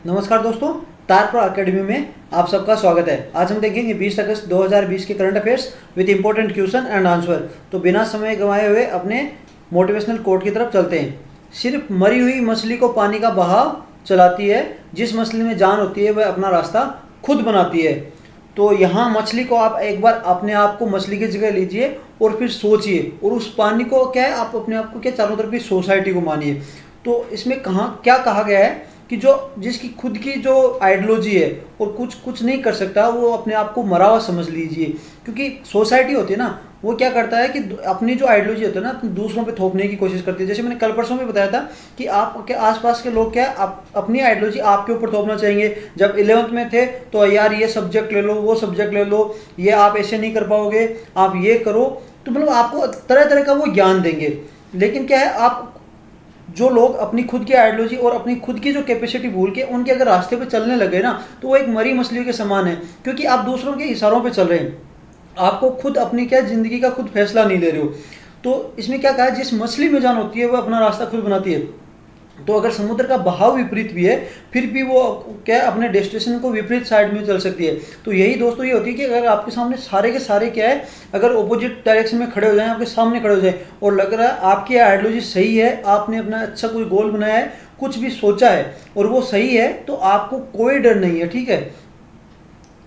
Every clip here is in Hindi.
नमस्कार दोस्तों, तारप्रो अकेडमी में आप सबका स्वागत है। आज हम देखेंगे 20 अगस्त 2020 के current affairs with important question and answer. तो बिना समय गंवाए हुए अपने मोटिवेशनल कोट की तरफ चलते हैं। सिर्फ मरी हुई मछली को पानी का बहाव चलाती है, जिस मछली में जान होती है वह अपना रास्ता खुद बनाती है। तो यहाँ मछली को आप एक बार अपने आप को मछली की जगह लीजिए और फिर सोचिए, और उस पानी को क्या है, आप अपने आप को क्या चारों तरफ की सोसाइटी को मानिए। तो इसमें क्या कहा गया है कि जो जिसकी खुद की जो आइडियोलॉजी है और कुछ नहीं कर सकता, वो अपने आप को मरा हुआ समझ लीजिए। क्योंकि सोसाइटी होती है ना, वो क्या करता है कि अपनी जो आइडियोलॉजी होती है ना, दूसरों पे थोपने की कोशिश करती है। जैसे मैंने कल परसों में बताया था कि आपके आसपास के लोग क्या अपनी आइडियोलॉजी आपके ऊपर थोपना चाहेंगे। जब 11th में थे तो यार ये सब्जेक्ट ले लो, वो सब्जेक्ट ले लो, ये आप ऐसे नहीं कर पाओगे, आप ये करो। तो मतलब आपको तरह तरह का वो ज्ञान देंगे। लेकिन क्या है, आप जो लोग अपनी खुद की आइडियोलॉजी और अपनी खुद की जो कैपेसिटी भूल के उनके अगर रास्ते पे चलने लगे ना, तो वो एक मरी मछली के समान है। क्योंकि आप दूसरों के इशारों पे चल रहे हैं, आपको खुद अपनी क्या जिंदगी का खुद फैसला नहीं ले रहे हो। तो इसमें क्या कहा है, जिस मछली में जान होती है वो अपना रास्ता खुद बनाती है। तो अगर समुद्र का बहाव विपरीत भी है, फिर भी वो क्या अपने डेस्टिनेशन को विपरीत साइड में चल सकती है। तो यही दोस्तों ये होती है कि अगर आपके सामने सारे के सारे क्या है, अगर ऑपोजिट डायरेक्शन में खड़े हो जाएं, आपके सामने खड़े हो जाएं और लग रहा है आपकी आइडियोलॉजी सही है, आपने अपना अच्छा कोई गोल बनाया है, कुछ भी सोचा है और वो सही है, तो आपको कोई डर नहीं है। ठीक है,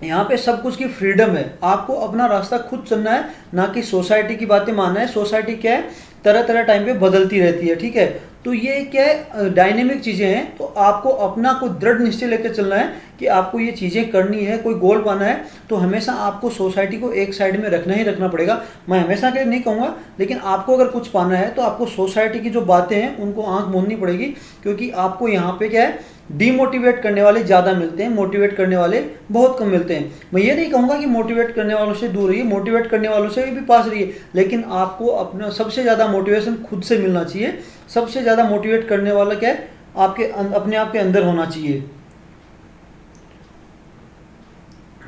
यहाँ पे सब कुछ की फ्रीडम है, आपको अपना रास्ता खुद चलना है, ना कि सोसाइटी की बातें मानना है। सोसाइटी क्या है, तरह तरह टाइम पे बदलती रहती है। ठीक है, तो ये क्या है, डायनेमिक चीज़ें हैं। तो आपको अपना कोई दृढ़ निश्चय लेकर चलना है कि आपको ये चीज़ें करनी है, कोई गोल पाना है। तो हमेशा आपको सोसाइटी को एक साइड में रखना ही रखना पड़ेगा। मैं हमेशा के नहीं कहूँगा, लेकिन आपको अगर कुछ पाना है तो आपको सोसाइटी की जो बातें हैं उनको आँख मूंदनी पड़ेगी। क्योंकि आपको यहाँ पे क्या है, डीमोटिवेट करने वाले ज़्यादा मिलते हैं, मोटिवेट करने वाले बहुत कम मिलते हैं। मैं ये नहीं कहूँगा कि मोटिवेट करने वालों से दूर रहिए, मोटिवेट करने वालों से भी पास रहिए, लेकिन आपको अपना सबसे ज़्यादा मोटिवेशन खुद से मिलना चाहिए। सबसे ज़्यादा मोटिवेट करने वाला क्या है, आपके अपने आप के अंदर होना चाहिए।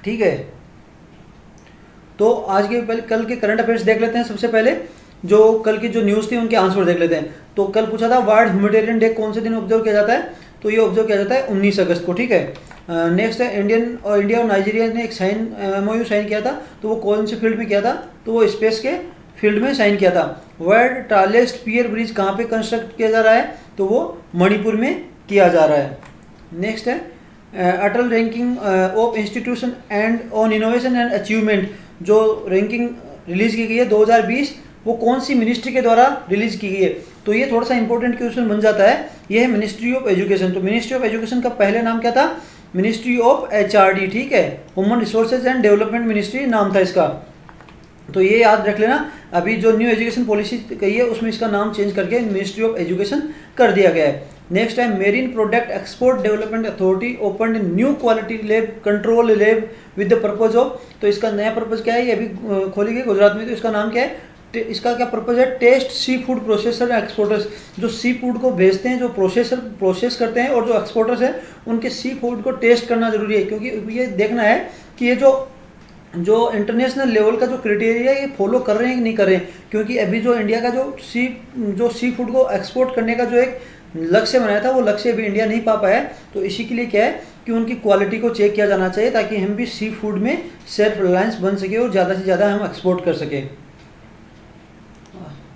ठीक है, तो आज के पहले कल के करंट अफेयर्स देख लेते हैं। सबसे पहले जो कल की जो न्यूज़ थी उनके आंसर देख लेते हैं। तो कल पूछा था वर्ल्ड ह्यूमैनिटेरियन डे कौन से दिन ऑब्जर्व किया जाता है, तो ये ऑब्जर्व किया जाता है 19 अगस्त को। ठीक है, नेक्स्ट है इंडिया और नाइजीरिया ने एक MOU साइन किया था। तो वो कौन से फील्ड में किया था, तो वो स्पेस के फील्ड में साइन किया था। वर्ल्ड टालेस्ट पियर ब्रिज कहाँ पे कंस्ट्रक्ट किया जा रहा है, तो वो मणिपुर में किया जा रहा है। नेक्स्ट है Atal ranking of institution and on innovation and achievement, जो रैंकिंग रिलीज की गई है 2020, वो कौन सी मिनिस्ट्री के द्वारा रिलीज की गई है। तो ये थोड़ा सा इंपॉर्टेंट क्वेश्चन बन जाता है। ये है मिनिस्ट्री ऑफ एजुकेशन। तो मिनिस्ट्री ऑफ एजुकेशन का पहले नाम क्या था, मिनिस्ट्री ऑफ HRD। ठीक है, human resources and development ministry नाम था इसका। तो ये याद रख लेना, अभी जो न्यू एजुकेशन पॉलिसी कही है उसमें इसका नाम चेंज करके मिनिस्ट्री ऑफ एजुकेशन कर दिया गया है। नेक्स्ट है marine product export development authority open new quality lab control lab with the purpose of. तो इसका नया पर्पज क्या है, ये अभी खोली गई गुजरात में। तो इसका नाम क्या है, इसका क्या पर्पज है, test seafood processor exporters. जो सी फूड को भेजते हैं, जो प्रोसेस करते हैं, और जो एक्सपोर्टर्स हैं उनके सी फूड को टेस्ट करना जरूरी है। क्योंकि ये देखना है कि ये जो इंटरनेशनल लेवल का जो क्राइटेरिया है ये फॉलो कर रहे हैं कि नहीं कर रहे हैं। क्योंकि अभी जो इंडिया का जो सी फूड को एक्सपोर्ट करने का जो एक लक्ष्य बनाया था, वो लक्ष्य अभी इंडिया नहीं पा पाया है। तो इसी के लिए क्या है कि उनकी क्वालिटी को चेक किया जाना चाहिए, ताकि हम भी सी फूड में सेल्फ रिलायंस बन सके और ज़्यादा से ज़्यादा हम एक्सपोर्ट कर सकें।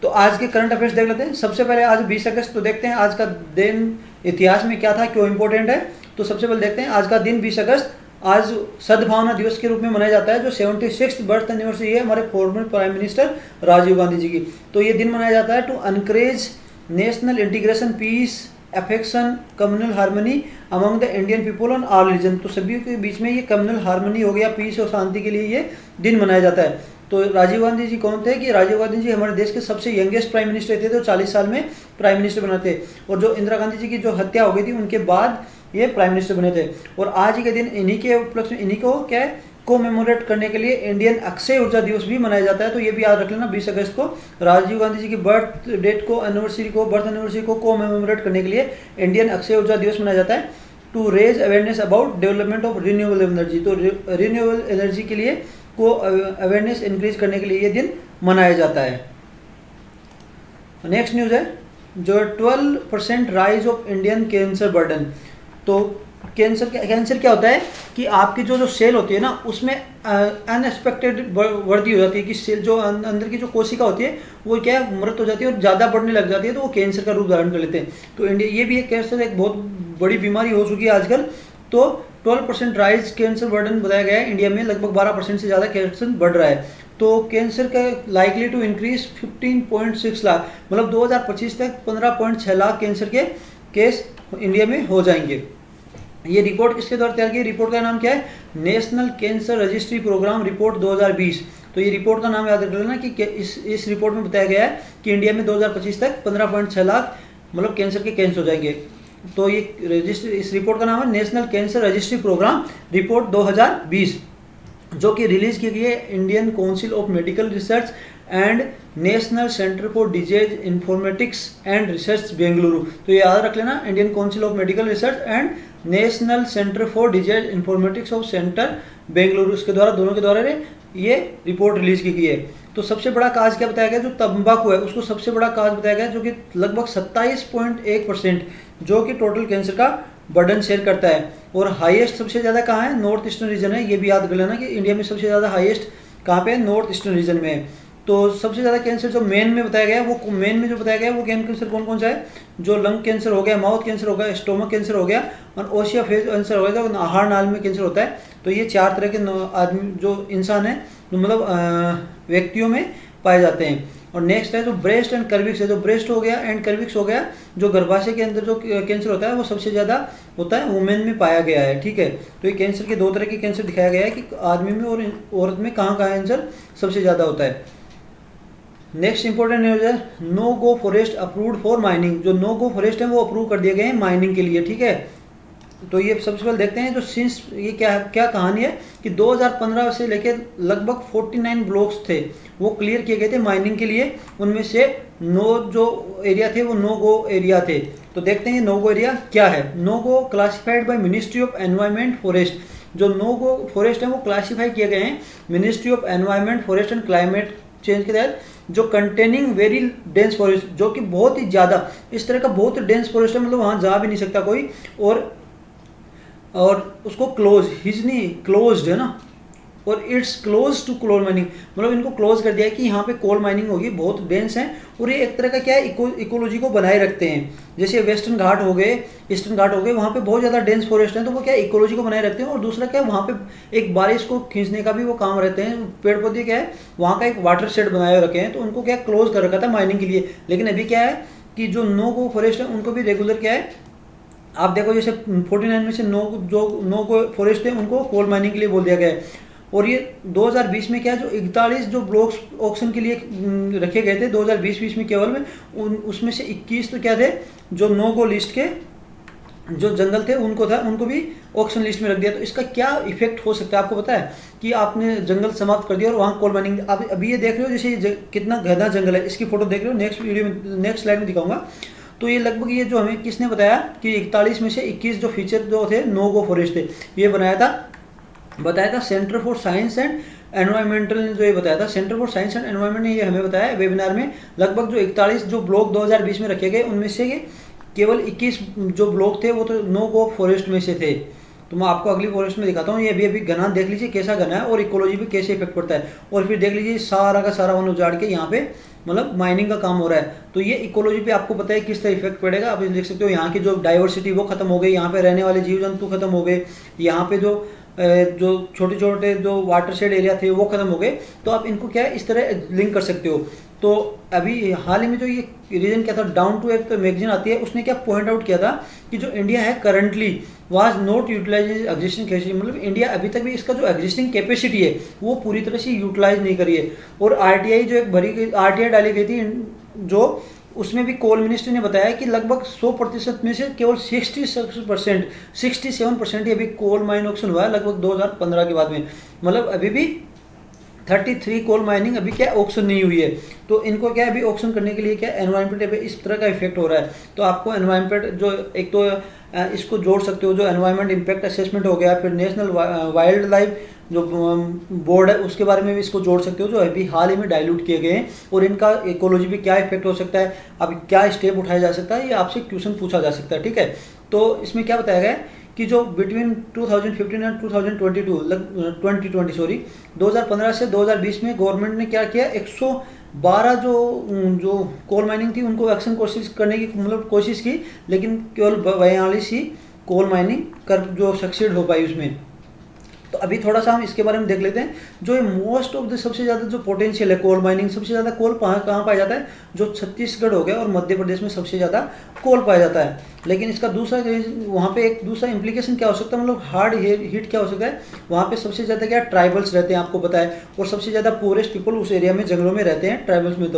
तो आज के करंट अफेयर्स देख लेते हैं। सबसे पहले आज 20 अगस्त, तो देखते हैं आज का दिन इतिहास में क्या था, क्यों इंपॉर्टेंट है। तो सबसे पहले देखते हैं आज का दिन 20 अगस्त आज सद्भावना दिवस के रूप में मनाया जाता है। जो 76th बर्थ एनिवर्सरी है हमारे former prime minister Rajiv Gandhi ji की। तो ये दिन मनाया जाता है to encourage national integration, peace, affection, communal harmony among the Indian people on all religion. तो सभी के बीच में ये कम्युनल हार्मनी हो गया, पीस और शांति के लिए ये दिन मनाया जाता है। तो राजीव गांधी जी कौन थे, कि राजीव गांधी जी हमारे देश के सबसे यंगेस्ट प्राइम मिनिस्टर थे। तो 40 साल में प्राइम मिनिस्टर बने थे। और जो इंदिरा गांधी जी की जो हत्या हो गई थी उनके बाद ये प्राइम मिनिस्टर बने थे। और आज ही के दिन इन्हीं के उपलक्ष्य में, इन्हीं को क्या है, कोमेमोरेट करने के लिए इंडियन अक्षय ऊर्जा दिवस भी मनाया जाता है। तो ये भी याद रख लेना, 20 अगस्त को राजीव गांधी जी की बर्थ एनिवर्सरी को कोमेमोरेट करने के लिए इंडियन अक्षय ऊर्जा दिवस मनाया जाता है। To raise awareness about development of renewable energy. तो रिन्यूएबल एनर्जी के लिए को अवेयरनेस इंक्रीज करने के लिए ये दिन मनाया जाता है। नेक्स्ट न्यूज़ है जो 12% rise of Indian cancer burden. तो कैंसर क्या होता है कि आपकी जो सेल होती है ना उसमें अनएक्सपेक्टेड वृद्धि हो जाती है कि सेल जो अंदर की जो कोशिका होती है वो क्या है मृत हो जाती है और ज़्यादा बढ़ने लग जाती है, तो वो कैंसर का रूप धारण कर लेते हैं। तो इंडिया ये भी एक कैंसर एक बहुत बड़ी बीमारी हो चुकी है आजकल। तो 12% राइज कैंसर बर्डन बताया गया है इंडिया में, लगभग 12% से ज़्यादा कैंसर बढ़ रहा है। तो कैंसर का लाइकली टू इंक्रीज 15.6 लाख, मतलब 2025 तक 15.6 लाख कैंसर के केस इंडिया में हो जाएंगे। ये रिपोर्ट किसके द्वारा तैयार की? रिपोर्ट का नाम क्या है? National cancer registry programme report 2020। तो ये रिपोर्ट का नाम याद रख लेना कि इस रिपोर्ट में बताया गया है कि इंडिया में 2025 तक 15.6 लाख मतलब कैंसर के केस हो जाएंगे। तो ये रजिस्ट्री, इस रिपोर्ट का नाम है national cancer registry programme report 2020, जो कि रिलीज की गई है Indian council of medical research and national centre for disease informatics and research Bengaluru. तो ये याद रख लेना, Indian council of medical research and national centre for disease informatics of centre Bengaluru, इसके द्वारा दोनों के द्वारा ये रिपोर्ट रिलीज की गई है। तो सबसे बड़ा काज क्या बताया गया? जो तंबाकू है उसको सबसे बड़ा काज बताया गया, जो कि लगभग 27.1% जो कि टोटल कैंसर का बर्डन शेयर करता है। और हाईएस्ट सबसे ज़्यादा कहाँ है? नॉर्थ ईस्टर्न रीजन है। ये भी याद कर लेना कि इंडिया में सबसे ज़्यादा हाईएस्ट कहाँ पे है? नॉर्थ ईस्टर्न रीजन में है। तो सबसे ज़्यादा कैंसर जो मेन में बताया गया है, वो मेन में जो बताया गया है वो कैंसर कौन कौन सा है? जो लंग कैंसर हो गया, माउथ कैंसर हो गया, स्टोमक कैंसर हो गया और ओशियोफेज कैंसर हो गया, तो आहार नाल में कैंसर होता है। तो ये 4 तरह के आदमी जो इंसान है जो मतलब व्यक्तियों में पाए जाते हैं। और नेक्स्ट है जो ब्रेस्ट एंड कर्विक्स है। जो ब्रेस्ट हो गया एंड कर्विक्स हो गया, जो गर्भाशय के अंदर जो कैंसर होता है वो सबसे ज़्यादा होता है वुमेन में पाया गया है। ठीक है, तो ये कैंसर के 2 तरह के कैंसर दिखाया गया है कि आदमी में और औरत में कहाँ कहाँ कैंसर सबसे ज़्यादा होता है। नेक्स्ट इंपॉर्टेंट न्यूज है no go forest approved for mining. जो नो गो फॉरेस्ट है वो अप्रूव कर दिए गए हैं माइनिंग के लिए। ठीक है, तो ये सबसे पहले देखते हैं जो सिंस ये क्या कहानी है कि 2015 से लेकर लगभग 49 ब्लॉक्स थे वो क्लियर किए गए थे माइनिंग के लिए। उनमें से 9 जो एरिया थे वो नो गो एरिया थे। तो देखते हैं नो गो एरिया क्या है। No go classified by ministry of environment forest. जो नो गो फॉरेस्ट है वो क्लासीफाई किए गए हैं ministry of environment forest and climate change के तहत, जो कंटेनिंग वेरी डेंस फॉरेस्ट, जो कि बहुत ही ज़्यादा इस तरह का बहुत डेंस फॉरेस्ट है, मतलब वहाँ जा भी नहीं सकता कोई। और उसको क्लोज्ड है ना, और it's close to coal mining, मतलब इनको क्लोज कर दिया है कि यहाँ पे कोल माइनिंग होगी, बहुत डेंस है। और ये एक तरह का क्या है इकोलॉजी को बनाए रखते हैं। जैसे वेस्टर्न घाट हो गए, ईस्टर्न घाट हो गए, वहाँ पे बहुत ज़्यादा डेंस फॉरेस्ट है, तो वो क्या इकोलॉजी को बनाए रखते हैं। और दूसरा क्या है वहाँ पे एक बारिश को खींचने का भी वो काम रहते हैं। पेड़ पौधे क्या है वहाँ का एक वाटर शेड बनाए रखे हैं, तो उनको क्या क्लोज कर रखा था माइनिंग के लिए। लेकिन अभी क्या है कि जो नो गो फॉरेस्ट है उनको भी रेगुलर क्या है, आप देखो जैसे 49 में से 9 को फॉरेस्ट है उनको कोल माइनिंग के लिए बोल दिया गया है। और ये 2020 में क्या है जो 41 जो ब्लॉक्स ऑक्शन के लिए रखे गए थे 2020 में केवल में उसमें से 21 तो क्या थे जो नो गो लिस्ट के जो जंगल थे उनको भी ऑक्शन लिस्ट में रख दिया। तो इसका क्या इफेक्ट हो सकता है आपको पता है कि आपने जंगल समाप्त कर दिया और वहाँ कोल माइनिंग। आप अभी ये देख रहे हो जैसे कितना घना जंगल है, इसकी फोटो देख रहे हो, नेक्स्ट वीडियो में नेक्स्ट स्लाइड में दिखाऊंगा। तो ये लगभग ये जो हमें किसने बताया कि 41 में से 21 जो फीचर जो थे नो गो फॉरेस्ट थे, ये बताया था centre for science and environmental ने जो ये बताया था, centre for science and environment ने ये हमें बताया वेबिनार में। लगभग जो 41 जो ब्लॉक 2020 में रखे गए उनमें से केवल 21 जो ब्लॉक थे वो तो नो गो फॉरेस्ट में से थे। तो मैं आपको अगली फॉरेस्ट में दिखाता हूँ। ये अभी घना देख लीजिए कैसा घना है और इकोलॉजी पे कैसे इफेक्ट पड़ता है। और फिर देख लीजिए सारा का सारा वन उजाड़ के यहाँ पे मतलब माइनिंग का काम हो रहा है। तो ये इकोलॉजी पे आपको पता है किस तरह इफेक्ट पड़ेगा। आप देख सकते हो यहाँ की जो डाइवर्सिटी वो खत्म हो गई, यहाँ पे रहने वाले जीव जंतु खत्म हो गए, यहाँ पे जो छोटे छोटे जो वाटर शेड एरिया थे वो खत्म हो गए। तो आप इनको क्या है इस तरह लिंक कर सकते हो। तो अभी हाल ही में जो ये रीजन क्या था डाउन टू एक मैगजीन आती है, उसने क्या पॉइंट आउट किया था कि जो इंडिया है currently was not utilise existing capacity, मतलब इंडिया अभी तक भी इसका जो एग्जिस्टिंग कैपेसिटी है वो पूरी तरह से यूटिलाइज नहीं करी है। और आरटीआई जो एक आरटीआई डाली गई थी जो उसमें भी कोल मिनिस्ट्री ने बताया कि लगभग 100% में से केवल 67% ही अभी कोल माइन ऑक्शन हुआ है लगभग 2015 के बाद में। मतलब अभी भी 33 कोल माइनिंग अभी क्या ऑक्शन नहीं हुई है। तो इनको क्या अभी ऑक्शन करने के लिए क्या एनवायरनमेंट पे इस तरह का इफेक्ट हो रहा है। तो आपको एनवायरनमेंट जो एक तो इसको जोड़ सकते हो, जो एनवायरनमेंट इम्पैक्ट असेसमेंट हो गया, फिर नेशनल वाइल्ड लाइफ जो बोर्ड है उसके बारे में भी इसको जोड़ सकते हो, जो अभी हाल ही में डाइल्यूट किए गए हैं। और इनका इकोलॉजी पे क्या इफेक्ट हो सकता है, अब क्या स्टेप उठाया जा सकता है, ये आपसे क्वेश्चन पूछा जा सकता है। ठीक है, तो इसमें क्या बताया गया है कि जो बिटवीन 2015 एंड 2020 सॉरी 2015 से 2020 में गवर्नमेंट ने क्या किया, 112 जो कोल माइनिंग थी उनको एक्शन कोशिश करने की मतलब कोशिश की, लेकिन केवल 42 ही कोल माइनिंग कर जो सक्सीड हो पाई उसमें। तो अभी थोड़ा सा हम इसके बारे में देख लेते हैं। जो ये मोस्ट ऑफ द सबसे ज़्यादा जो पोटेंशियल है कोल माइनिंग, सबसे ज़्यादा कोल कहाँ पाया जाता है, जो छत्तीसगढ़ हो गया और मध्य प्रदेश में सबसे ज़्यादा कोल पाया जाता है। लेकिन इसका दूसरा वहाँ पे एक दूसरा इम्प्लीकेशन क्या हो सकता है, मतलब हार्ड हिट क्या हो सकता है, वहाँ पे सबसे ज़्यादा क्या ट्राइबल्स रहते हैं आपको पता है, और सबसे ज़्यादा पुअरेस्ट पीपल उस एरिया में जंगलों में रहते हैं ट्राइबल्स में।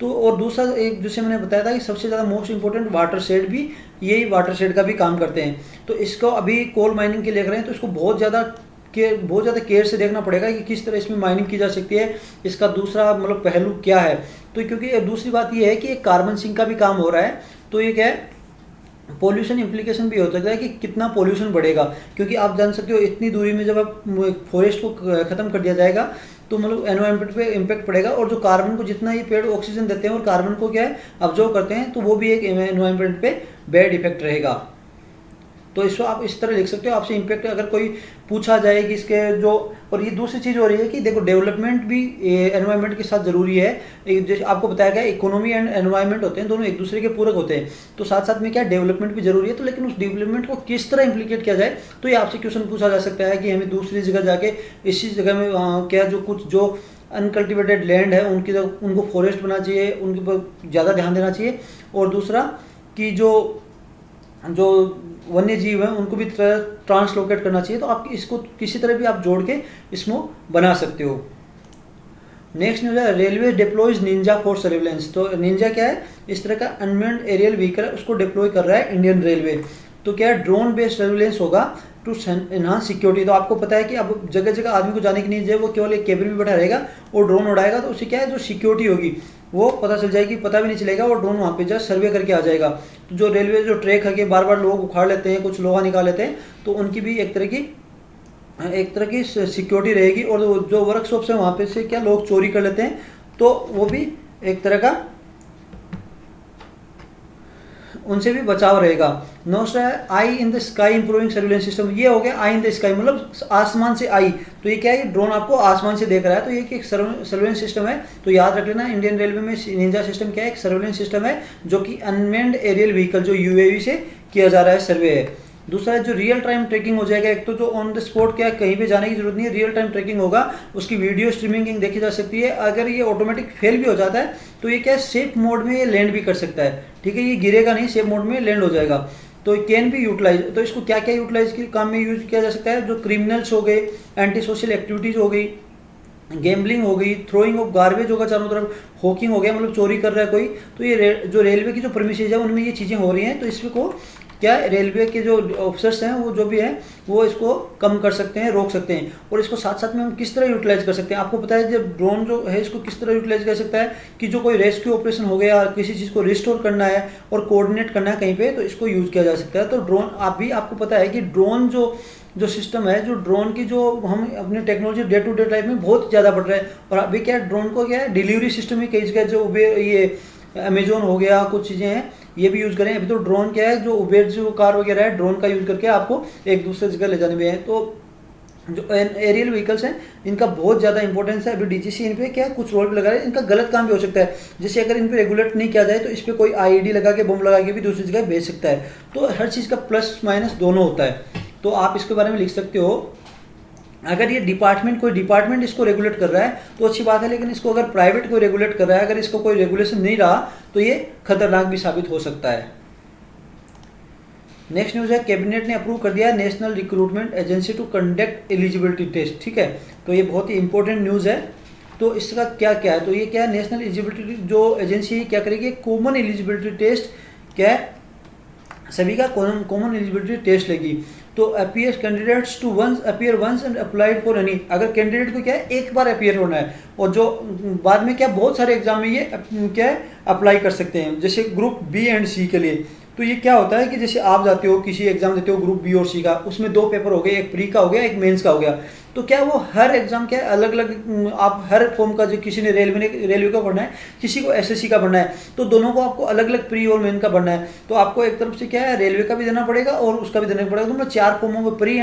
तो और दूसरा एक जिसे मैंने बताया था कि सबसे ज़्यादा मोस्ट इंपॉर्टेंट वाटर शेड भी यही वाटर शेड का भी काम करते हैं। तो इसको अभी कोल माइनिंग के लेकर रहे हैं तो इसको बहुत ज़्यादा केयर से देखना पड़ेगा कि किस तरह इसमें माइनिंग की जा सकती है, इसका दूसरा मतलब पहलू क्या है। तो क्योंकि दूसरी बात ये है कि एक कार्बन सिंक का भी काम हो रहा है, तो ये क्या है पोल्यूशन इम्प्लीकेशन भी हो सकता है कि कितना पोल्यूशन बढ़ेगा, क्योंकि आप जान सकते हो इतनी दूरी में जब आप फॉरेस्ट को ख़त्म कर दिया जाएगा तो मतलब एनवायरनमेंट पे इम्पैक्ट पड़ेगा, और जो कार्बन को जितना ये पेड़ ऑक्सीजन देते हैं और कार्बन को क्या है ऑब्जर्व करते हैं, तो वो भी एक एनवायरनमेंट पे बैड इफेक्ट रहेगा। तो इसको आप इस तरह लिख सकते हो। आपसे इम्पैक्ट अगर कोई पूछा जाए कि इसके जो, और ये दूसरी चीज़ हो रही है कि देखो डेवलपमेंट भी एनवायरनमेंट के साथ ज़रूरी है। जैसे आपको बताया गया इकोनॉमी एंड एनवायरनमेंट होते हैं, दोनों एक दूसरे के पूरक होते हैं, तो साथ साथ में क्या डेवलपमेंट भी जरूरी है। तो लेकिन उस डेवलपमेंट को किस तरह इम्प्लीकेट किया जाए, तो ये आपसे क्वेश्चन पूछा जा सकता है कि हमें दूसरी जगह जाके इसी जगह में क्या जो कुछ जो अनकल्टिवेटेड लैंड है उनको फॉरेस्ट बनाना चाहिए, उनके ऊपर ज़्यादा ध्यान देना चाहिए, और दूसरा कि जो वन्य जीव हैं उनको भी ट्रांसलोकेट करना चाहिए। तो आप इसको किसी तरह भी आप जोड़ के इसमें बना सकते हो। नेक्स्ट न्यूज़ है railway deploys Ninja for surveillance. तो निंजा क्या है, इस तरह का अनमैन्ड एरियल व्हीकल है, उसको डिप्लॉय कर रहा है इंडियन रेलवे। तो क्या है ड्रोन बेस्ड सर्विलेंस होगा टू एनहांस सिक्योरिटी। तो आपको पता है कि अब जगह जगह आदमी को जाने की नहीं है, वो केवल एक केबिन में बैठा रहेगा और ड्रोन उड़ाएगा, तो उससे क्या है जो सिक्योरिटी होगी वो पता चल जाएगी, पता भी नहीं चलेगा, वो ड्रोन वहाँ पे जस्ट सर्वे करके आ जाएगा। तो जो रेलवे जो ट्रैक है बार बार लोग उखाड़ लेते हैं, कुछ लोहा निकाल लेते हैं, तो उनकी भी एक तरह की सिक्योरिटी रहेगी। और जो वर्कशॉप्स हैं वहाँ पे से क्या लोग चोरी कर लेते हैं, तो वो भी एक तरह का उनसे भी बचाव रहेगा। नेक्स्ट है eye in the sky improving surveillance system. ये हो गया आई इन द स्काई, मतलब आसमान से आई, तो ये क्या है ड्रोन आपको आसमान से देख रहा है, तो ये एक सर्विलेंस सिस्टम है। तो याद रख लेना इंडियन रेलवे में निंजा सिस्टम क्या है, एक सर्विलेंस सिस्टम है जो कि अनमैन्ड एरियल व्हीकल जो यूएवी से किया जा रहा है सर्वे है। दूसरा है जो रियल टाइम ट्रैकिंग हो जाएगा। एक तो जो ऑन द स्पॉट क्या कहीं पे जाने की जरूरत नहीं है, रियल टाइम ट्रैकिंग होगा, उसकी वीडियो स्ट्रीमिंग देखी जा सकती है। अगर ये ऑटोमेटिक फेल भी हो जाता है तो ये क्या है सेफ मोड में ये लैंड भी कर सकता है, ठीक है, ये गिरेगा नहीं, सेफ मोड में लैंड हो जाएगा। तो कैन भी यूटिलाइज, तो इसको क्या क्या यूटिलाइज के काम में यूज किया जा सकता है, जो क्रिमिनल्स हो गए, एंटी सोशल एक्टिविटीज़ हो गई, गैम्बलिंग हो गई, थ्रोइंग ऑफ गार्बेज होगा चारों तरफ, हॉकिंग हो गया मतलब चोरी कर रहा है कोई, तो ये जो रेलवे की जो प्रीमिसेस है उनमें ये चीज़ें हो रही हैं। तो इसको क्या रेलवे के जो ऑफिसर्स हैं वो जो भी हैं वो इसको कम कर सकते हैं, रोक सकते हैं। और इसको साथ साथ में हम किस तरह यूटिलाइज कर सकते हैं, आपको पता है जब ड्रोन जो है इसको किस तरह यूटिलाइज कर सकता है कि जो कोई रेस्क्यू ऑपरेशन हो गया, किसी चीज़ को रिस्टोर करना है और कोऑर्डिनेट करना है कहीं पे, तो इसको यूज़ किया जा सकता है। तो ड्रोन आपको पता है कि ड्रोन जो सिस्टम है, जो ड्रोन की जो हम अपनी technology day to day life में बहुत ज़्यादा बढ़ रहा है। और अभी क्या है ड्रोन को क्या है डिलीवरी सिस्टम ही कई जगह जो ये अमेजोन हो गया, कुछ चीज़ें हैं ये भी यूज़ करें। अभी तो ड्रोन क्या है जो उबेर जो कार वगैरह है ड्रोन का यूज़ करके आपको एक दूसरे जगह ले जाने में है। तो जो एरियल व्हीकल्स हैं इनका बहुत ज़्यादा इंपॉर्टेंस है। अभी डीजीसी इन पे क्या कुछ रोल पे लगा रहे हैं, इनका गलत काम भी हो सकता है। जैसे अगर इन पे रेगुलेट नहीं किया जाए तो इस पर कोई आईईडी लगा के बम लगा के भी दूसरी जगह भेज सकता है। तो हर चीज़ का प्लस माइनस दोनों होता है। तो आप इसके बारे में लिख सकते हो। अगर ये कोई डिपार्टमेंट इसको रेगुलेट कर रहा है तो अच्छी बात है, लेकिन इसको अगर प्राइवेट कोई रेगुलेट कर रहा है, अगर इसको कोई रेगुलेशन नहीं रहा तो ये खतरनाक भी साबित हो सकता है। नेक्स्ट न्यूज़ है कैबिनेट ने अप्रूव कर दिया national recruitment agency to conduct eligibility test, ठीक है। तो ये बहुत ही इंपॉर्टेंट न्यूज़ है। तो इसका क्या क्या है, तो ये क्या है नेशनल एलिजिबिलिटी जो एजेंसी क्या करेगी, कॉमन एलिजिबिलिटी टेस्ट क्या है सभी का कॉमन एलिजिबिलिटी टेस्ट लेगी। तो appear candidates to appear once and applied for any, अगर कैंडिडेट को क्या है एक बार अपीयर होना है, और जो बाद में क्या बहुत सारे एग्जाम में ये क्या है अप्लाई कर सकते हैं, जैसे ग्रुप बी एंड सी के लिए। तो ये क्या होता है कि जैसे आप जाते हो किसी एग्जाम देते हो ग्रुप बी और सी का, उसमें 2 पेपर हो गए, एक प्री का हो गया, एक मेंस का हो गया। तो क्या वो हर एग्जाम क्या है अलग अलग, आप हर फॉर्म का, जो किसी ने रेलवे का पढ़ना है, किसी को एसएससी का पढ़ना है, तो दोनों को आपको अलग अलग प्री और मेन का पढ़ना है। तो आपको एक तरफ से क्या है रेलवे का भी देना पड़ेगा और उसका भी देना पड़ेगा। तो मतलब 4 फॉर्मों में प्री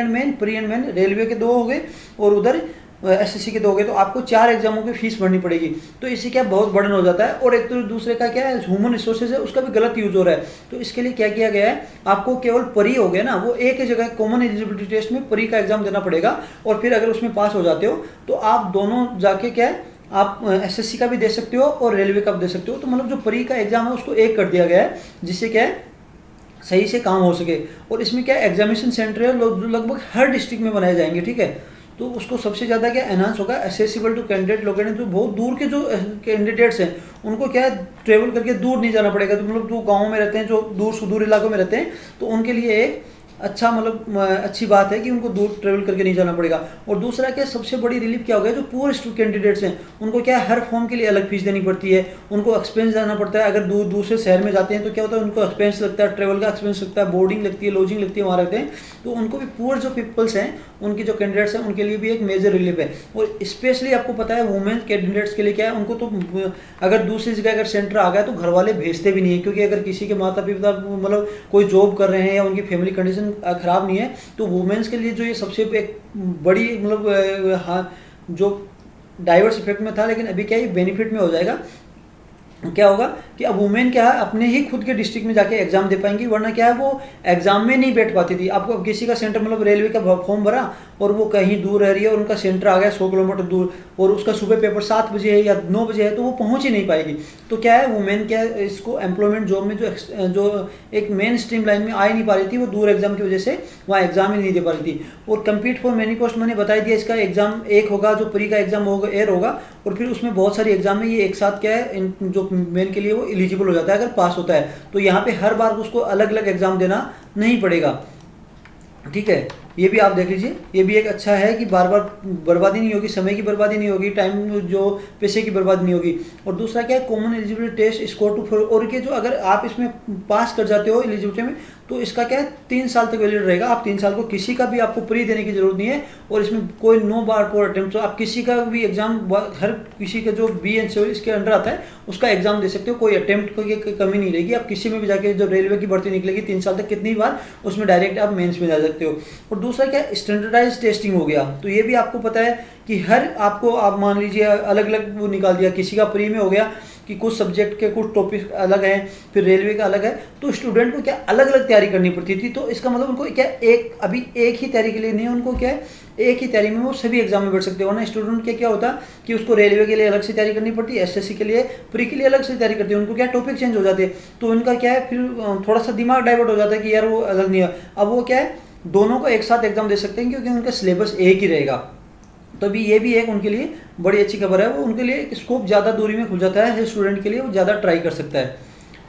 एंड मेन रेलवे के 2 हो गए और उधर एसएससी के दोगे, तो आपको 4 एग्जामों की फीस भरनी पड़ेगी। तो इससे क्या बहुत बर्डन हो जाता है। और एक तो दूसरे का क्या है ह्यूमन रिसोर्सेज है, उसका भी गलत यूज हो रहा है। तो इसके लिए क्या किया गया है, आपको केवल परी हो गया ना, वो एक ही जगह कॉमन एलिजिबिलिटी टेस्ट में परी का एग्जाम देना पड़ेगा। और फिर अगर उसमें पास हो जाते हो तो आप दोनों जाके क्या है, आप एसएससी का भी दे सकते हो और रेलवे का भी दे सकते हो। तो मतलब जो परी का एग्जाम है उसको एक कर दिया गया है, जिससे क्या है सही से काम हो सके। और इसमें क्या एग्जामिनेशन सेंटर है लगभग हर डिस्ट्रिक्ट में बनाए जाएंगे, ठीक है। तो उसको सबसे ज़्यादा क्या एनहांस होगा, एसेसिबल टू कैंडिडेट लोकेटेड, जो बहुत दूर के जो कैंडिडेट्स हैं उनको क्या है ट्रेवल करके दूर नहीं जाना पड़ेगा। तो मतलब जो गाँव में रहते हैं, जो दूर सुदूर इलाकों में रहते हैं, तो उनके लिए एक अच्छा मतलब अच्छी बात है कि उनको दूर ट्रेवल करके नहीं जाना पड़ेगा। और दूसरा क्या सबसे बड़ी रिलीफ क्या हो गया, जो पुअर कैंडिडेट्स हैं उनको क्या हर फॉर्म के लिए अलग फीस देनी पड़ती है, उनको एक्सपेंस जाना पड़ता है। अगर दूसरे शहर में जाते हैं तो क्या होता है उनको एक्सपेंस लगता है, ट्रेवल का एक्सपेंस लगता है, बोर्डिंग लगती है, लॉजिंग लगती है, वहाँ रहते हैं। तो उनको भी पुअर जो पीपल्स हैं, उनकी जो कैंडिडेट्स हैं, उनके लिए भी एक मेजर रिलीफ है। और स्पेशली आपको पता है वुमेन कैंडिडेट्स के लिए क्या है, उनको तो अगर दूसरी जगह अगर सेंटर आ गया तो घर वाले भेजते भी नहीं है, क्योंकि अगर किसी के माता पिता मतलब कोई जॉब कर रहे हैं या उनकी फैमिली कंडीशन खराब नहीं है, तो वुमेन्स के लिए जो ये सबसे एक बड़ी मतलब हाँ जो डाइवर्स इफेक्ट में था, लेकिन अभी क्या ये बेनिफिट में हो जाएगा। क्या होगा कि अब वुमेन क्या है अपने ही खुद के डिस्ट्रिक्ट में जाके एग्जाम दे पाएंगी, वरना क्या है वो एग्जाम में नहीं बैठ पाती थी। आपको किसी का सेंटर मतलब रेलवे का फॉर्म भरा और वो कहीं दूर रह रही है और उनका सेंटर आ गया 100 किलोमीटर दूर, और उसका सुबह पेपर 7 बजे है या 9 बजे है, तो वो पहुंच ही नहीं पाएगी। तो क्या है वुमेन क्या है इसको एम्प्लॉयमेंट जॉब में जो एक मेन स्ट्रीम लाइन में आ ही नहीं पा रही थी, वो दूर एग्जाम की वजह से वहाँ एग्जाम ही नहीं दे पा रही थी। और कम्पीट फॉर मेनी पोस्ट मैंने बता दिया, इसका एग्जाम एक होगा, जो प्री का एग्जाम होगा एयर होगा, और फिर उसमें बहुत सारी एग्जाम में ये एक साथ क्या है जो मेन के लिए वो एलिजिबल हो जाता है अगर पास होता है। तो यहाँ पे हर बार उसको अलग अलग एग्जाम देना नहीं पड़ेगा, ठीक है। ये भी आप देख लीजिए, ये भी एक अच्छा है कि बार बार बर्बादी नहीं होगी, समय की बर्बादी नहीं होगी, टाइम जो पैसे की बर्बादी नहीं होगी। और दूसरा क्या है common eligibility test score two, और के जो अगर आप इसमें पास कर जाते हो एलिजिबिलिटी में, तो इसका क्या है 3 साल तक वैलिड रहेगा। आप 3 साल को किसी का भी आपको प्री देने की जरूरत नहीं है, और इसमें कोई नो बार फोर अटेम्प्ट, तो आप किसी का भी एग्जाम हर किसी का जो बी एंड सिविल इसके अंडर आता है उसका एग्जाम दे सकते हो, कोई अटेम्प्ट की कमी नहीं रहेगी। आप किसी में भी जाके जो रेलवे की भर्ती निकलेगी 3 साल तक कितनी बार, उसमें डायरेक्ट आप मेंस में जा सकते हो। और दूसरा क्या स्टैंडर्डाइज टेस्टिंग हो गया, तो ये भी आपको पता है कि हर आपको आप मान लीजिए अलग अलग वो निकाल दिया, किसी का प्री में हो गया कि कुछ सब्जेक्ट के कुछ टॉपिक अलग हैं, फिर रेलवे का अलग है, तो स्टूडेंट को क्या अलग अलग तैयारी करनी पड़ती थी। तो इसका मतलब उनको क्या अभी एक ही तैयारी के लिए नहीं, उनको क्या है एक ही तैयारी में वो सभी एग्जाम में बैठ सकते हो। वरना स्टूडेंट के क्या होता कि उसको रेलवे के लिए अलग से तैयारी करनी पड़ती है, एसएससी के लिए प्री के लिए अलग से तैयारी करती है, उनको क्या टॉपिक चेंज हो जाते हैं, तो उनका क्या है फिर थोड़ा सा दिमाग डाइवर्ट हो जाता है कि यार वो अलग नहीं है। अब वो क्या है दोनों को एक साथ एग्जाम दे सकते हैं क्योंकि उनका सिलेबस एक ही रहेगा। तो अभी ये भी एक उनके लिए बड़ी अच्छी खबर है, वो उनके लिए स्कोप ज़्यादा दूरी में खुल जाता है, स्टूडेंट के लिए वो ज़्यादा ट्राई कर सकता है,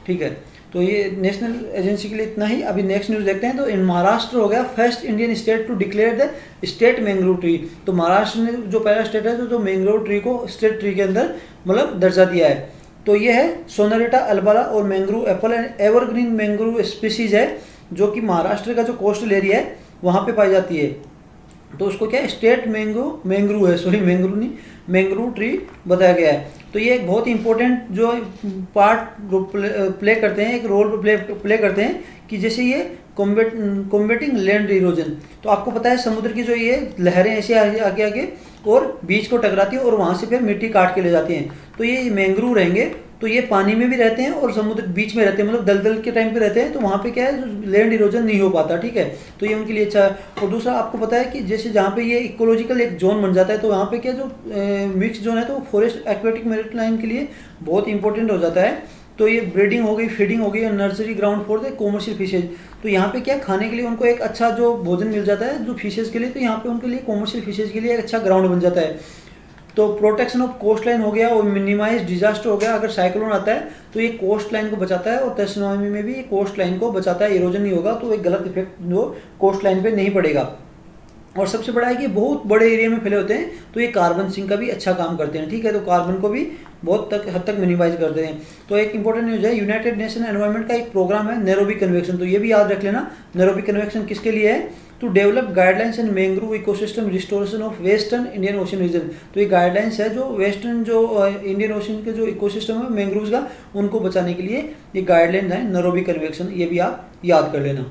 ठीक है। तो ये नेशनल एजेंसी के लिए इतना ही। अभी नेक्स्ट न्यूज़ देखते हैं। तो इन महाराष्ट्र हो गया first Indian state to declare the state mangrove tree. तो महाराष्ट्र ने जो पहला स्टेट है जो मैंग्रोव ट्री को स्टेट ट्री के अंदर मतलब दर्जा दिया है। तो ये है सोनारेटा अल्बाला और mangrove Apple and evergreen mangrove species है, जो कि महाराष्ट्र का जो कोस्टल एरिया है वहाँ पे पाई जाती है। तो उसको क्या स्टेट मैंग्रोव है, सॉरी मैंग्रोव नहीं, मैंग्रोव ट्री बताया गया है। तो ये एक बहुत इंपॉर्टेंट जो पार्ट प्ले करते हैं, एक रोल प्ले करते हैं कि जैसे ये कॉम्बेटिंग लैंड इरोजन। तो आपको पता है समुद्र की जो ये लहरें ऐसे आगे आगे और बीच को टकराती है और वहाँ से फिर मिट्टी काट के ले जाती हैं। तो ये मैंग्रोव रहेंगे तो ये पानी में भी रहते हैं और समुद्र बीच में रहते हैं, मतलब दलदल के टाइम पे रहते हैं, तो वहाँ पे क्या है लैंड इरोजन नहीं हो पाता, ठीक है। तो ये उनके लिए अच्छा है। और दूसरा आपको पता है कि जैसे जहाँ पे ये इकोलॉजिकल एक जोन बन जाता है, तो वहाँ पे क्या जो मिक्स जोन है तो फॉरेस्ट एक्वेटिक मैरीटाइम के लिए बहुत इंपॉर्टेंट हो जाता है। तो ये ब्रीडिंग हो गई, फीडिंग हो गई और nursery ground for the commercial fishes. तो यहाँ पे क्या खाने के लिए उनको एक अच्छा जो भोजन मिल जाता है जो फिशेज के लिए, तो यहाँ पे उनके लिए कॉमर्शियल फिशेज के लिए एक अच्छा ग्राउंड बन जाता है। तो प्रोटेक्शन ऑफ कोस्ट लाइन हो गया और मिनिमाइज डिजास्टर हो गया। अगर साइक्लोन आता है तो ये कोस्ट लाइन को बचाता है और सुनामी में भी ये कोस्ट लाइन को बचाता है, इरोजन नहीं होगा, तो एक गलत इफेक्ट जो कोस्ट लाइन पे नहीं पड़ेगा। और सबसे बड़ा है कि बहुत बड़े एरिया में फैले होते हैं, तो ये कार्बन सिंक का भी अच्छा काम करते हैं, ठीक है। तो कार्बन को भी बहुत हद तक मिनिमाइज कर देते हैं। तो एक इंपॉर्टेंट न्यूज़ है, यूनाइटेड नेशन एनवायरनमेंट का एक प्रोग्राम है नैरोबी कन्वेंशन, तो ये भी याद रख लेना। नैरोबी कन्वेंशन किसके लिए है? To develop guidelines in mangrove ecosystem restoration of western Indian Ocean region. तो ये गाइडलाइंस है जो वेस्टर्न जो इंडियन ओशन के जो इकोसिस्टम है मैंग्रोव्स का, उनको बचाने के लिए ये गाइडलाइंस है नैरोबी कन्वेंशन, ये भी आप याद कर लेना।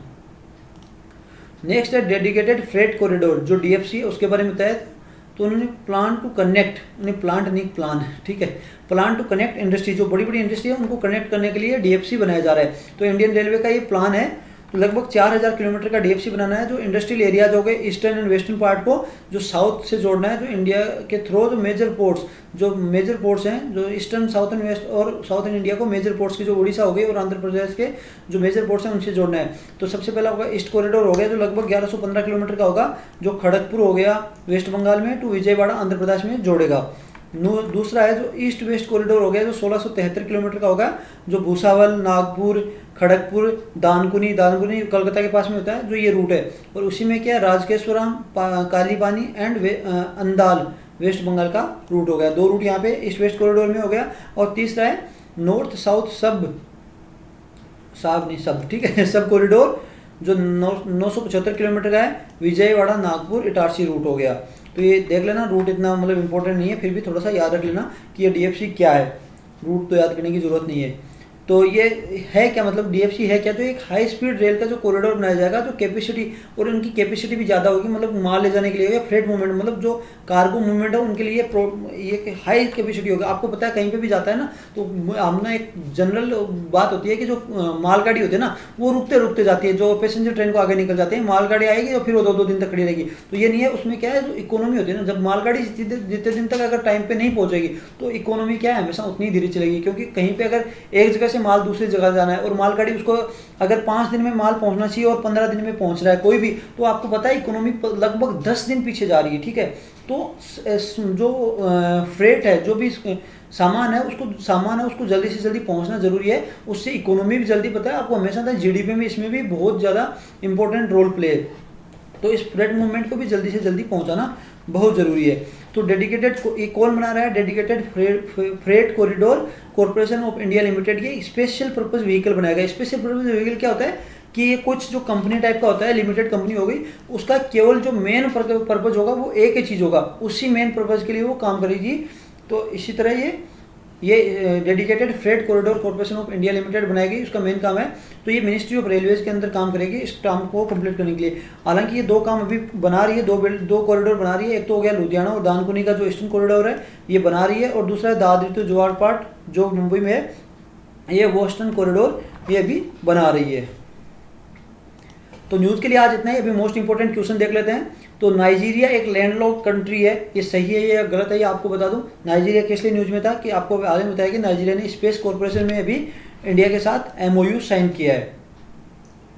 नेक्स्ट है डेडिकेटेड फ्रेट कॉरिडोर, जो डीएफसी है उसके बारे में बताया। तो उन्होंने प्लान टू कनेक्ट, उन्हें प्लांट नहीं प्लान है, ठीक है, प्लान टू कनेक्ट इंडस्ट्री, जो बड़ी बड़ी इंडस्ट्री है उनको कनेक्ट करने के लिए डीएफसी बनाया जा रहा है। तो इंडियन रेलवे का ये प्लान है, तो लगभग 4000 किलोमीटर का डीएफसी बनाना है, जो इंडस्ट्रियल एरियाज हो गए ईस्टर्न एंड वेस्टर्न पार्ट को जो साउथ से जोड़ना है, जो इंडिया के थ्रू जो मेजर पोर्ट्स हैं जो ईस्टर्न साउथ एंड वेस्ट और साउथ एंड इंडिया को मेजर पोर्ट्स की जो उड़ीसा हो गई और आंध्र प्रदेश के जो मेजर पोर्ट्स हैं उनसे जोड़ना है। तो सबसे पहला होगा ईस्ट कॉरिडोर हो गया, जो लगभग 1115 किलोमीटर का होगा, जो खड़गपुर हो गया वेस्ट बंगाल में टू विजयवाड़ा आंध्र प्रदेश में जोड़ेगा। दूसरा है जो ईस्ट वेस्ट कॉरिडोर हो गया, जो 1673 किलोमीटर का होगा, जो भूसावल, नागपुर, खड़गपुर, दानकुनी कलकत्ता के पास में होता है, जो ये रूट है। और उसी में क्या है, राजकेश्वरम, कालीपानी एंड अंदाल वेस्ट बंगाल का रूट हो गया। 2 रूट यहाँ पे ईस्ट वेस्ट कॉरिडोर में हो गया। और तीसरा है नॉर्थ साउथ सब ठीक है सब कॉरिडोर, जो 975 किलोमीटर का है, विजयवाड़ा नागपुर इटारसी रूट हो गया। तो ये देख लेना, रूट इतना मतलब इंपॉर्टेंट नहीं है, फिर भी थोड़ा सा याद रख लेना कि ये डीएफसी क्या है, रूट तो याद करने की जरूरत नहीं है। तो ये है क्या, मतलब डीएफसी है क्या, तो एक हाई स्पीड रेल का जो कॉरिडोर बनाया जाएगा, जो कैपेसिटी और उनकी कैपेसिटी भी ज़्यादा होगी, मतलब माल ले जाने के लिए या फ्रेट मूवमेंट, मतलब जो कार्गो मूवमेंट है उनके लिए ये हाई कैपेसिटी होगा। आपको पता है कहीं पे भी जाता है ना, तो हमने एक जनरल बात होती है कि जो मालगाड़ी होती है ना, वो रुकते रुकते जाती है, जो पैसेंजर ट्रेन को आगे निकल जाते हैं, मालगाड़ी आएगी और फिर वो 2-2 दिन तक खड़ी रहेगी। तो ये नहीं है, उसमें क्या है, जो इकोनॉमी होती है ना, जब मालगाड़ी जितने दिन तक अगर टाइम पे नहीं पहुंचेगी तो इकोनॉमी क्या है, हमेशा उतनी धीरे चलेगी, क्योंकि कहीं पे अगर एक जगह से माल दूसरी जगह जाना है और मालगाड़ी उसको अगर 5 दिन में माल पहुंचना चाहिए और 15 दिन में पहुंच रहा है कोई भी, तो आपको पता है इकोनॉमी लगभग 10 दिन पीछे जा रही है, ठीक है। तो जो फ्रेट है, जो भी सामान है उसको जल्दी से जल्दी पहुंचना जरूरी है, उससे इकोनॉमी भी जल्दी, पता है आपको हमेशा था जीडीपी में, इसमें भी बहुत ज़्यादा इंपॉर्टेंट रोल प्ले है। तो इस फ्रेट मूवमेंट को भी जल्दी से जल्दी पहुंचाना बहुत ज़रूरी है। तो डेडिकेटेड कौन बना रहा है, dedicated freight corridor corporation of India limited, ये स्पेशल पर्पस व्हीकल बनाएगा। स्पेशल पर्पस व्हीकल क्या होता है कि ये कुछ जो कंपनी टाइप का होता है, लिमिटेड कंपनी हो गई, उसका केवल जो मेन पर्पस होगा वो एक ही चीज़ होगा, उसी मेन पर्पस के लिए वो काम करेगी। तो इसी तरह ये dedicated freight corridor corporation of India limited बनाएगी, उसका मेन काम है। तो ये मिनिस्ट्री ऑफ रेलवेज के अंदर काम करेगी इस काम को कंप्लीट करने के लिए। हालांकि ये 2 काम अभी बना रही है, 2 कॉरिडोर बना रही है। एक तो हो गया लुधियाना और दानकुनी का जो ईस्टर्न कॉरिडोर है ये बना रही है, और दूसरा है दादरी टू जोरहाट जो मुंबई में है, ये वेस्टर्न कॉरिडोर ये भी बना रही है। तो न्यूज़ के लिए आज इतना ही। अभी मोस्ट इंपोर्टेंट क्वेश्चन देख लेते हैं। तो नाइजीरिया एक लैंडलॉक्ड कंट्री है, ये सही है या गलत है ये आपको बता दूं। नाइजीरिया किस लिए न्यूज़ में था कि आपको आगे बताया कि नाइजीरिया ने स्पेस कॉर्पोरेशन में अभी इंडिया के साथ एमओयू साइन किया है।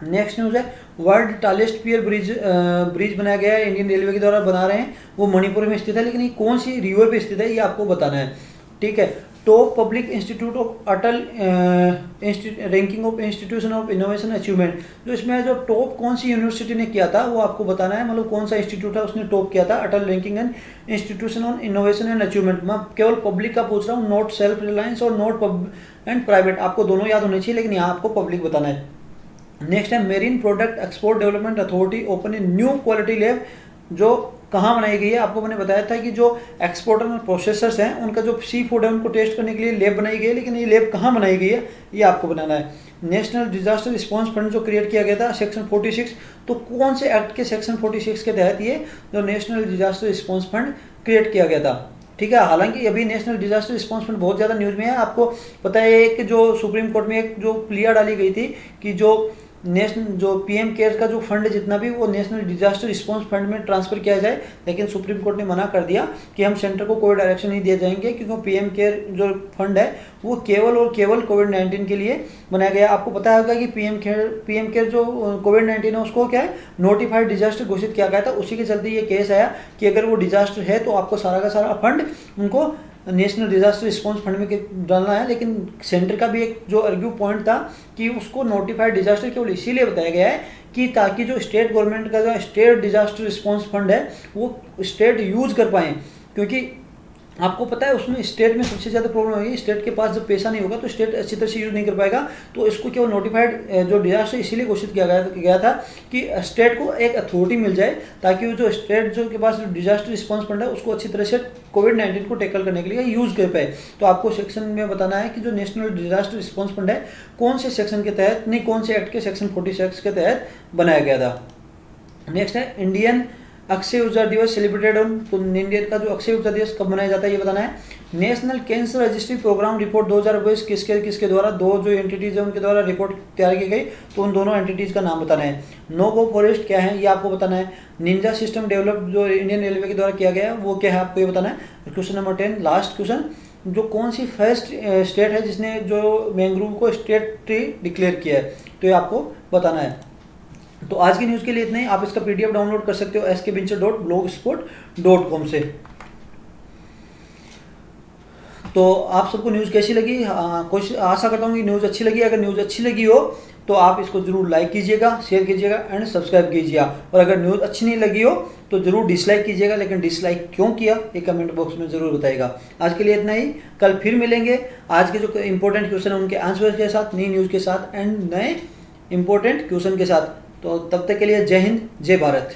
नेक्स्ट न्यूज़ है वर्ल्ड टालेस्ट पियर ब्रिज बनाया गया है, इंडियन रेलवे के द्वारा बना रहे हैं, वो मणिपुर में स्थित है, लेकिन ये कौन सी रिवर पे स्थित है ये आपको बताना है, ठीक है। Top public institute of Atal ranking of institution of innovation achievement, जो इसमें जो टॉप कौन सी यूनिवर्सिटी ने किया था वो आपको बताना है, मतलब कौन सा इंस्टीट्यूट है उसने टॉप किया था Atal ranking and institution on innovation and achievement. मैं केवल पब्लिक का पूछ रहा हूँ, नॉट सेल्फ रिलायंस और नॉट एंड प्राइवेट, आपको दोनों याद होने चाहिए, लेकिन यहाँ आपको पब्लिक बताना है। नेक्स्ट है marine product export development authority open a new quality lab, जो कहाँ बनाई गई है, आपको मैंने बताया था कि जो एक्सपोर्टर और प्रोसेसर्स हैं उनका जो सी फूड है उनको टेस्ट करने के लिए लैब बनाई गई है, लेकिन ये लैब कहाँ बनाई गई है ये आपको बनाना है। नेशनल डिजास्टर रिस्पांस फंड जो क्रिएट किया गया था सेक्शन 46, तो कौन से एक्ट के सेक्शन 46 के तहत ये जो national disaster response fund create किया गया था, ठीक है। हालांकि अभी नेशनल डिजास्टर रिस्पांस फंड बहुत ज़्यादा न्यूज़ में है। आपको पता है कि जो सुप्रीम कोर्ट में एक जो प्लिया डाली गई थी कि जो पीएम केयर का जो फंड जितना भी वो नेशनल डिजास्टर रिस्पांस फंड में ट्रांसफर किया जाए, लेकिन सुप्रीम कोर्ट ने मना कर दिया कि हम सेंटर को कोई डायरेक्शन नहीं दिए जाएंगे, क्योंकि पीएम केयर जो फंड है वो केवल और केवल कोविड-19 के लिए बनाया गया। आपको पता होगा कि पीएम केयर जो कोविड-19 है उसको क्या है नोटिफाइड डिजास्टर घोषित किया गया था, उसी के चलते ये केस आया कि अगर वो डिजास्टर है तो आपको सारा का सारा फंड उनको नेशनल डिजास्टर रिस्पांस फंड में डालना है। लेकिन सेंटर का भी एक जो आर्ग्यू पॉइंट था कि उसको नोटिफाइड डिजास्टर केवल इसीलिए बताया गया है कि ताकि जो स्टेट गवर्नमेंट का जो स्टेट डिजास्टर रिस्पांस फंड है वो स्टेट यूज कर पाएँ, क्योंकि आपको पता है उसमें स्टेट में सबसे ज़्यादा प्रॉब्लम होगी, स्टेट के पास जब पैसा नहीं होगा तो स्टेट अच्छी तरह से यूज़ नहीं कर पाएगा। तो इसको केवल नोटिफाइड जो डिजास्टर इसीलिए घोषित किया गया था कि स्टेट को एक अथॉरिटी मिल जाए ताकि वो जो स्टेट जो के पास जो डिजास्टर रिस्पॉन्स फंड है उसको अच्छी तरह से कोविड-19 को टैकल करने के लिए यूज़ कर पाए। तो आपको सेक्शन में बताना है कि जो नेशनल डिजास्टर रिस्पॉन्स फंड है कौन से सेक्शन के तहत, नहीं कौन से एक्ट के सेक्शन 46 के तहत बनाया गया था। नेक्स्ट है इंडियन अक्षय ऊर्जा दिवस सेलिब्रेटेड ऑन, तो इंडियन का जो अक्षय ऊर्जा दिवस कब मनाया जाता है ये बताना है। National cancer registry programme report 2022 किसके द्वारा, दो जो एंटिटीज है उनके द्वारा रिपोर्ट तैयार की गई, तो उन दोनों एंटिटीज का नाम बताना है। नो गो फॉरेस्ट क्या है ये आपको बताना है। निंजा सिस्टम डेवलप जो इंडियन रेलवे के द्वारा किया गया वो क्या है आपको ये बताना है। क्वेश्चन नंबर 10 लास्ट क्वेश्चन, जो कौन सी फर्स्ट स्टेट है जिसने जो मैंग्रोव को स्टेट ट्री डिक्लेयर किया है, तो ये आपको बताना है। तो आज की न्यूज़ के लिए इतना ही। आप इसका पीडीएफ डाउनलोड कर सकते हो skventure.blogspot.com से। तो आप सबको न्यूज़ कैसी लगी, कोशिश आशा करता हूँ कि न्यूज़ अच्छी लगी। अगर न्यूज़ अच्छी लगी हो तो आप इसको जरूर लाइक कीजिएगा, शेयर कीजिएगा एंड सब्सक्राइब कीजिएगा। और अगर न्यूज़ अच्छी नहीं लगी हो तो जरूर डिसलाइक कीजिएगा, लेकिन डिसलाइक क्यों किया ये कमेंट बॉक्स में जरूर बताइएगा। आज के लिए इतना ही, कल फिर मिलेंगे आज के जो इंपॉर्टेंट क्वेश्चन है उनके आंसर के साथ, नई न्यूज़ के साथ एंड नए इंपॉर्टेंट क्वेश्चन के साथ। तो तब तक के लिए जय हिंद, जय भारत।